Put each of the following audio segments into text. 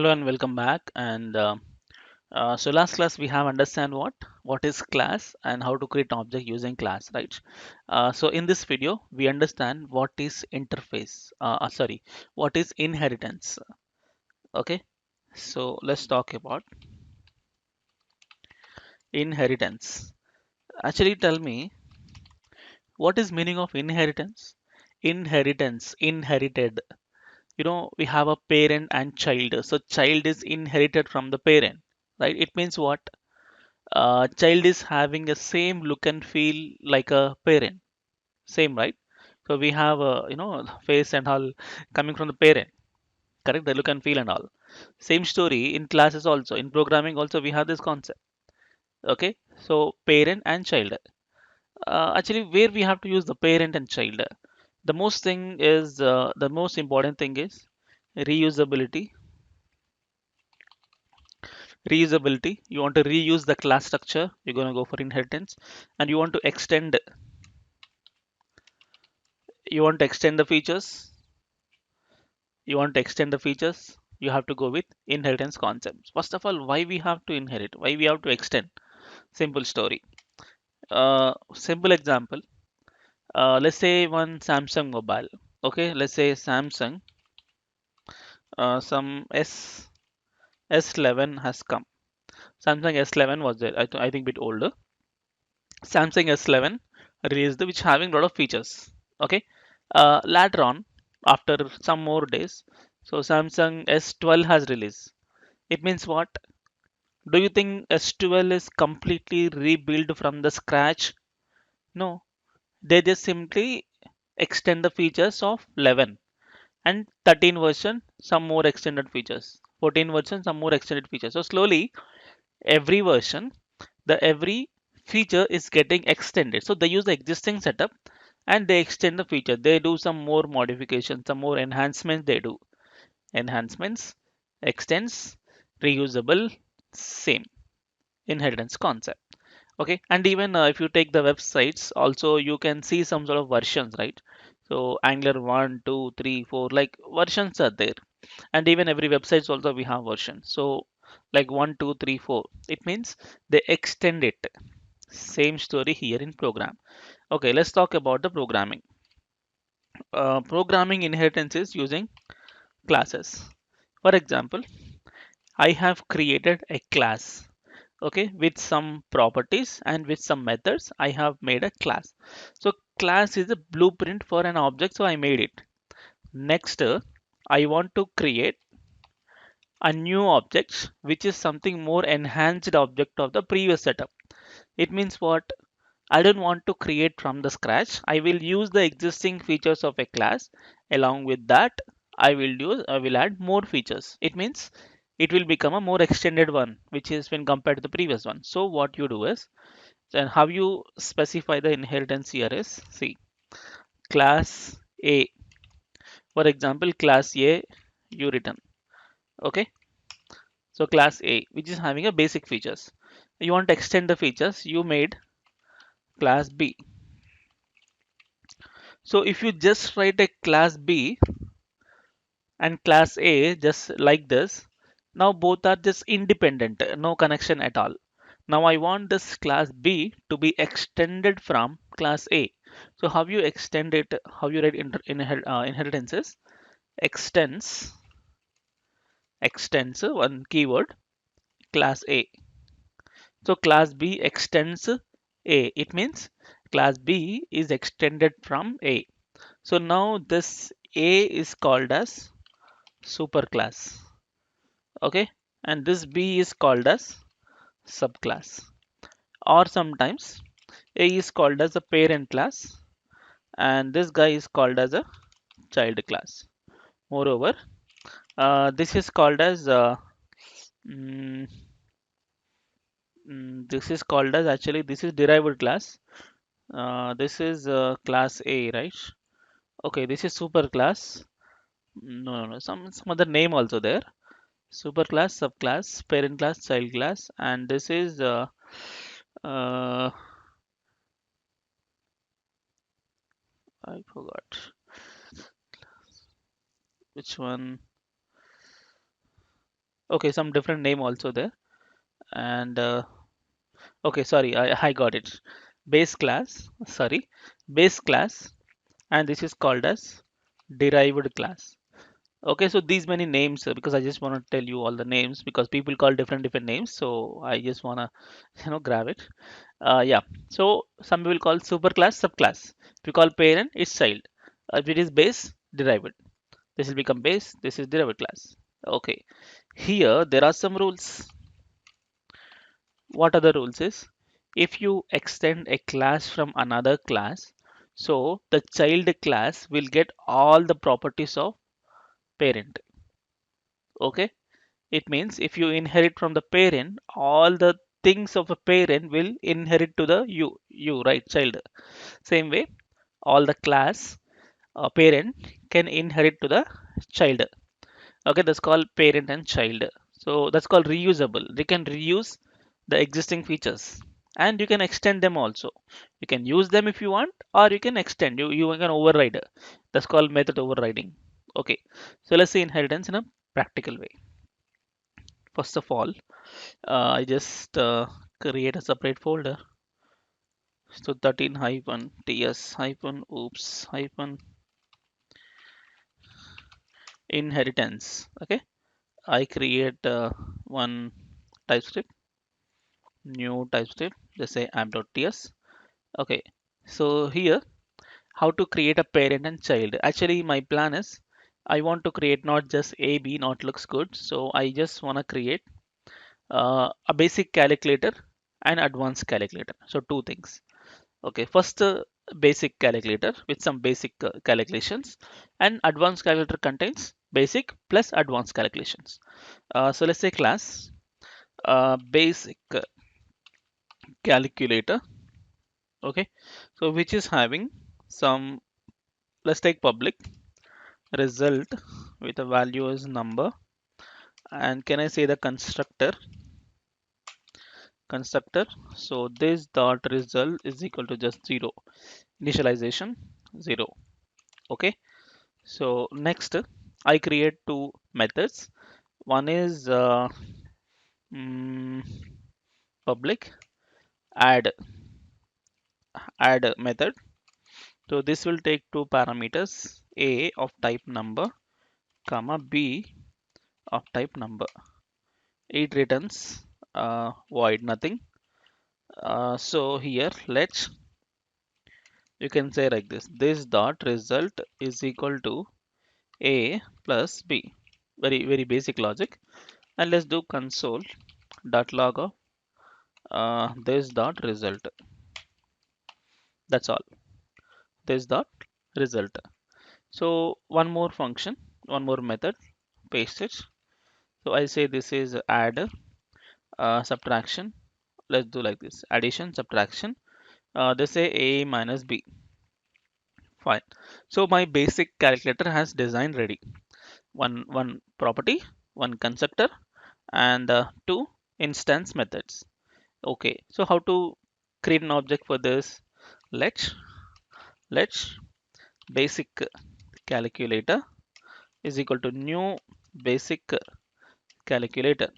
Hello and welcome back. So last class we have understand what is class and how to create an object using class, right? So in this video we understand what is interface. Sorry, what is inheritance? Okay. So let's talk about inheritance. Actually, tell me what is meaning of inheritance? Inheritance, inherited. We have a parent and child. So child is inherited from the parent, right? It means what? Child is having a same look and feel like a parent, same, right? So we have a face and all coming from the parent, correct? The look and feel and all. Same story in classes also, in programming also we have this concept. Okay, so parent and child. Actually, where we have to use the parent and child, the most important thing is reusability. Reusability. You want to reuse the class structure, you're going to go for inheritance, and you want to extend the features. You have to go with inheritance concepts. First of all, why we have to inherit, why we have to extend? Simple story. Simple example. Let's say one Samsung mobile. Okay, let's say Samsung, some S11 has come. Samsung S11 was there, I think bit older. Samsung S11 released, which having a lot of features. Okay, later on, after some more days, so Samsung S12 has released. It means what? Do you think S12 is completely rebuilt from the scratch? No, they just simply extend the features of 11, and 13 version some more extended features. 14 version some more extended features. So slowly every version, the every feature is getting extended. So they use the existing setup and they extend the feature. They do some more modifications, some more enhancements they do. Enhancements, extends, reusable, same inheritance concept. Okay, and even if you take the websites also, you can see some sort of versions, right? So Angular 1, 2, 3, 4, like versions are there. And even every websites also we have versions. So like 1, 2, 3, 4, it means they extend it. Same story here in program. Okay, let's talk about the programming. Programming inheritance is using classes. For example, I have created a class, okay, with some properties and with some methods. I have made a class. So class is a blueprint for an object, so I made it. Next, I want to create a new object which is something more enhanced object of the previous setup. It means what? I don't want to create from the scratch. I will use the existing features of a class. Along with that, I will add more features. It means it will become a more extended one, which is when compared to the previous one. So what you do is, then how you specify the inheritance here is, see, class A. For example, class A you return. Okay. So class A, which is having a basic features. You want to extend the features, you made class B. So if you just write a class B and class A just like this, now both are just independent, no connection at all. Now I want this class B to be extended from class A. So how you extend it, how you write inheritances? Extends, extends one keyword, class A. So class B extends A. It means class B is extended from A. So now this A is called as superclass. Okay, and this B is called as subclass. Or sometimes A is called as a parent class and this guy is called as a child class. Moreover, this is called as mm, this is called as, actually this is derived class. This is class A, right? Okay, this is super class. No, no, no, some other name also there. Super class, subclass, parent class, child class, and this is uh, I forgot which one. Okay, some different name also there. And okay, sorry, I got it. Base class, sorry, base class, and this is called as derived class. Okay, so these many names because I just want to tell you all the names because people call different names. So I just wanna grab it. Yeah. So some people call superclass subclass. If you call parent, it's child. If it is base, derived. This will become base. This is derived class. Okay. Here there are some rules. What are the rules is if you extend a class from another class, so the child class will get all the properties of parent. Okay. It means if you inherit from the parent, all the things of a parent will inherit to the you right child. Same way, all the class parent can inherit to the child. Okay, that's called parent and child. So that's called reusable. They can reuse the existing features and you can extend them also. You can use them if you want, or you can extend. You can override. That's called method overriding. Okay, so let's see inheritance in a practical way. First of all, I just create a separate folder. So 13 hyphen ts hyphen oops hyphen inheritance. Okay, I create one TypeScript, new TypeScript. Just say app.ts. Okay, so here how to create a parent and child. Actually, my plan is I want to create not just a b not looks good. So I just want to create a basic calculator and advanced calculator. So two things. Okay, first basic calculator with some basic calculations, and advanced calculator contains basic plus advanced calculations. So let's say class basic calculator. Okay, so which is having some, let's take public result with a value as number, and can I say the constructor. So this dot result is equal to just 0, initialization 0. Okay, so next I create two methods. One is mm, public add method. So this will take two parameters, a of type number comma b of type number. It returns void nothing. So here let's, you can say like this dot result is equal to a plus b. Very basic logic. And let's do console dot log of this dot result. That's all. This dot result. So one more function, one more method, paste it. So I say this is add subtraction. Let's do like this, addition subtraction. They say a minus b. Fine. So my basic calculator has design ready. One property, one constructor, and two instance methods. Okay. So how to create an object for this? Let's let's basic calculator is equal to new basic calculator.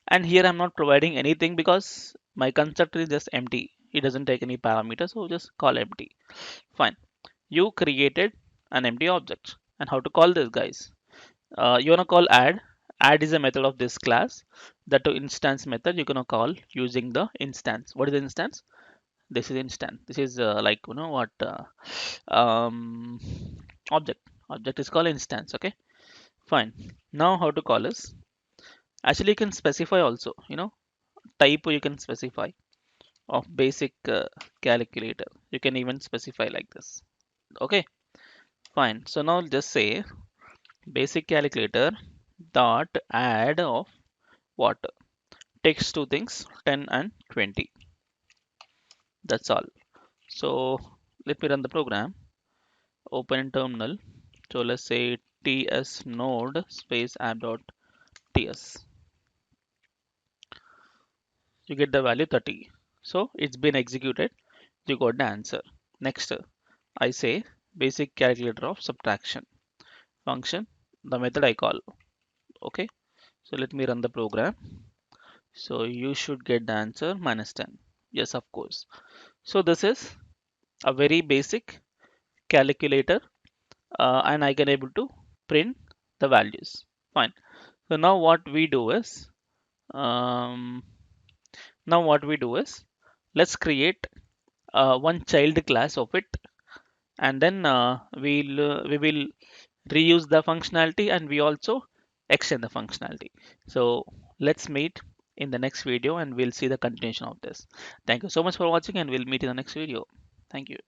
And here I'm not providing anything because my constructor is just empty. It doesn't take any parameters, so just call empty. Fine. You created an empty object. And how to call this, guys? You wanna call add. Add is a method of this class. That to instance method you're gonna call using the instance. What is the instance? This is instance. This is like what um, object. Object is called instance. Okay, fine. Now how to call this? Actually, you can specify also. Type you can specify of basic calculator. You can even specify like this. Okay, fine. So now just say basic calculator dot add of what? Takes two things, 10 and 20. That's all. So let me run the program. Open in terminal. So let's say ts node space app dot ts. You get the value 30. So it's been executed. You got the answer. Next, I say basic calculator of subtraction function, the method I call. Okay. So let me run the program. So you should get the answer -10. Yes, of course. So this is a very basic calculator, and I can able to print the values. Fine. So um, now what we do is let's create one child class of it, and then we will reuse the functionality, and we also extend the functionality. So let's meet in the next video and we'll see the continuation of this. Thank you so much for watching, and we'll meet in the next video. Thank you.